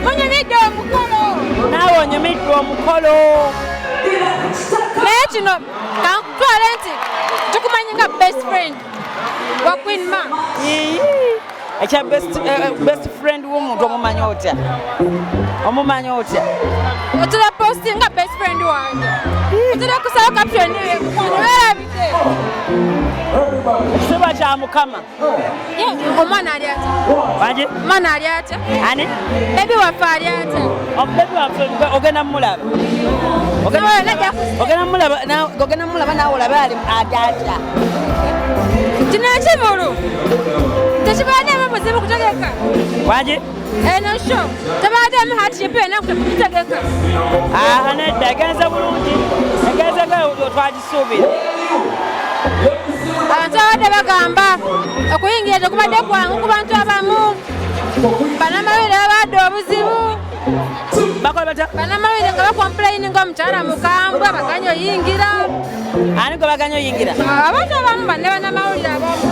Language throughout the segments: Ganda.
munyumidde omukolo. Naawe onyumidde omukolo. Naye kino kankutwale nti tukumanyi nga best friend wa Queen Ma. Ekya best friend w'omuntu omumanyi otya? Omumanyi otya? Otera posting nga best friend wange. Otera kusaba caption werabidde. Ekifuba kya Mukama. Omwana ali atya? Wangi? Omwana ali atya? Ani? Baby waffe ali atya? Baby waffe ogenda mulaba. Ogenda mulaba naawe olabe ali atya. Kino ekivulu tekibaddemu buzibu kutegeka. Wangi? Eno show tebaddemu hardship ena kutegeka. Nedda egenze bulungi. Egenze nga twagisuubira. Abantu abadde bagamba okuyingira tekubadde kwangu ku bantu abamu. Bannamawulire babadde obuzibu. Bakola batya? Bannamawulire nga bakomplayininga omukyala mukambwe baganye oyingira. Ani gwe baganye oyingira? Abantu abamu bannamawulire abamu.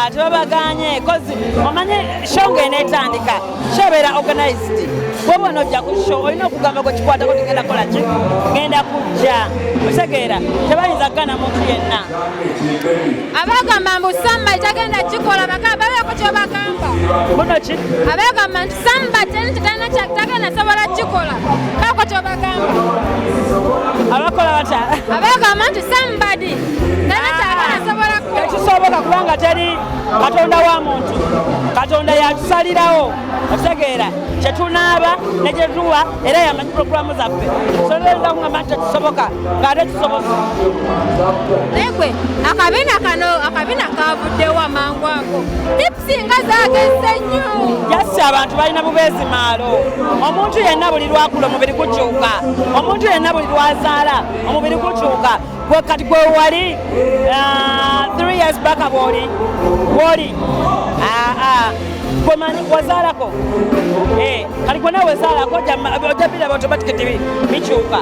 Tebabaganye kozi omanye show ng'eneetandika kyebeera organized. Bw'oba n'ojja ku show olina okugamba gwe kikwatako tigenda kukola ki? Ngenda kujja. Otegeera tebayinza kugana muntu yenna. Abagamba mbu samba tagenda kikola babeeko kyebagamba. Muno ki? Abagamba nti samba tagenda sobola kikola baako kyebagamba. Abakola batya? Abagamba nti somebody tagenda sobola kukola. Tekisoboka kubanga teri Katonda wa muntu. Katonda yatusalirawo. Otegeera kyetunaaba ne gyetuwa era yamanyi puroguramu zaffe. Solenza kugamba nti tekisoboka ng'ate kisoboka. Naye gwe akabina kavuddewo amangu ago. Tipusi nga zaagezze nnyo. Jasi abantu balina bubeezi maalo. Omuntu yenna buli lwakula omubiri gukyuka. Omuntu yenna buli lwazaala omubiri gukyuka. Gwe kati gwe wali 3 years back woli. Gwe manyi wazaalako. Kati gwe nawe wazaalako ojja biraba automatically bikyuka.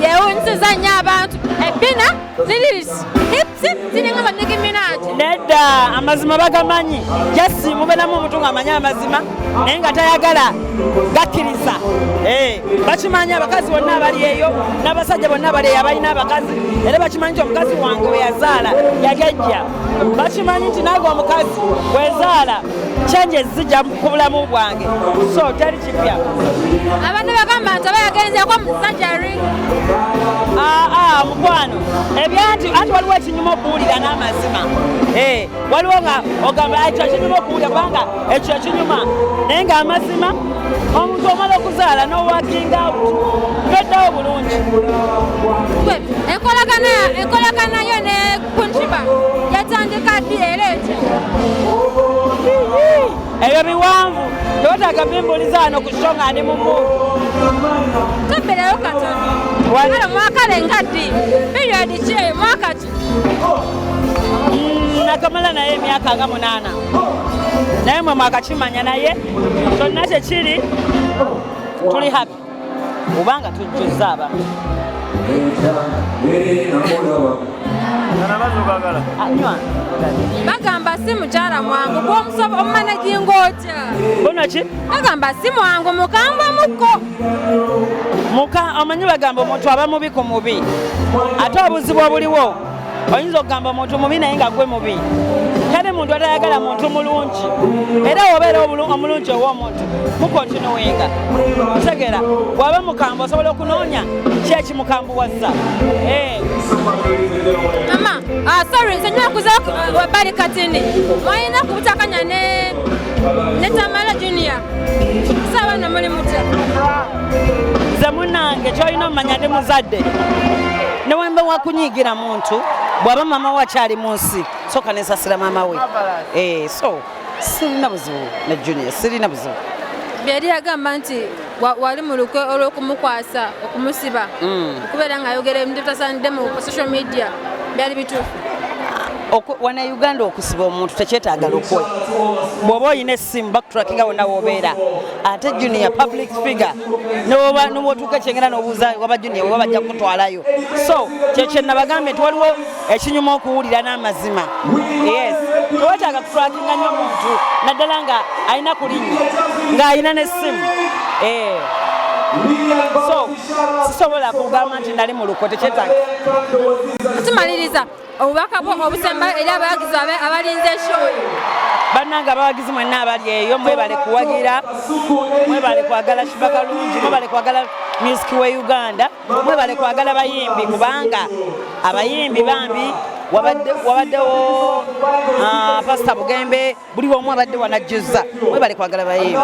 Yewunsiza nnyo abantu. Ebbina lirisi. Tipusi ziringa ba Nicki Minaj. Nedda amazima bagamanyi. Jasi mubeeramu omuntu ng'amanyi amazima naye nga tayagala gakkiriza. Bakimanyi abakazi bonna abali eyo n'abasajja bonna abali eyo abalina abakazi era bakimanyi nti omukazi wange we yazaala yagejja. Bakimanyi nti naawe omukazi wezaala changes zijja ku bulamu bwange. So teri kipya. Abantu bagamba nti aba yagenzeeko mu surgery. Mukwano ebyanti anti waliwo ekinyuma okuwulira n'amazima. Waliwo nga ogamba ekyo ekinyuma okuwulira kubanga ekyo ekinyuma naye ng'amazima omuntu omala okuzaala n'owakinga toddawo bulungi. Enkolagana yo ne Kunchiba yatandika ddi era etya? Ebyo biwanvu tewetaaga bimbuliza wano ku show nga ndi mu mudu. Tobbereyo katono. Mwaka lenga ddi? Period ki eyo mwaka ki? Nakamala naye emyaka nga 8. Naye mwe mwakakimanya naye kyonna kyekiri tuli happy kubanga tujjuzza abamu. Bagamba si mukyala mwangu gw'omusobo omumanaginga otya? Bona ki? Bagamba si mwangu mukambwe mukko. Omanyi bagamba omuntu aba mubi ku mubi. Ate obuzibu obuliwo oyinza okugamba omuntu mubi naye nga gwe mubi. Kale muntu atayagala muntu mulungi. Era obeera omulungi ow'omuntu mukontinuwenga. Otegeera bw'aba mukambwe osobola okunoonya ki ekimukambuwazza. Mama, sorry, nsonyiwa kuza wabbali katini. Mwalina kubutakanya ne Tamala Junior. Sawa na muli mutya. Nze munnange ky'olina omumanya ndi muzadde. Ne wemba wakunyiigira muntu bw'aba mama we akyali mu nsi soka nesasira mama we. So sirina buzibu ne Junior, sirina buzibu. Byali yagamba nti wali mu lukwe olw'okumukwasa okumusiba okubeera ng'ayogera ebintu bitasaanidde mu social media byali bituufu. Wana Uganda okusiba omuntu tekyetaaga lukwe. Bw'oba olina essimu backtrackinga wonna w'obeera. Ate Junior public figure n'obwotuuka ekyengera n'obuuza waba Junior weba bajja kukutwalayo. So kyekyo nabagambye nti waliwo ekinyuma okuwulira n'amazima. Yes. tewetaaga kutulakinga nnyo omuntu naddala nga alina kulinnya ng'alina n'essimu so sisobola kugamba nti nali mu luko tekyetaaga. Tumaliriza obubaka bwo obusemba eri abawagizi abalinze show. Bannange abawagizi mwenna abali eyo mwebale kuwagira, mwebale kwagala Shiba Kalungi, mwebale kwagala music we Uganda, mwebale kwagala bayimbi kubanga abayimbi bambi wabaddewo Pastor Bugembe buli omu abadde wanajjuza mwebale kwagala bayimbi.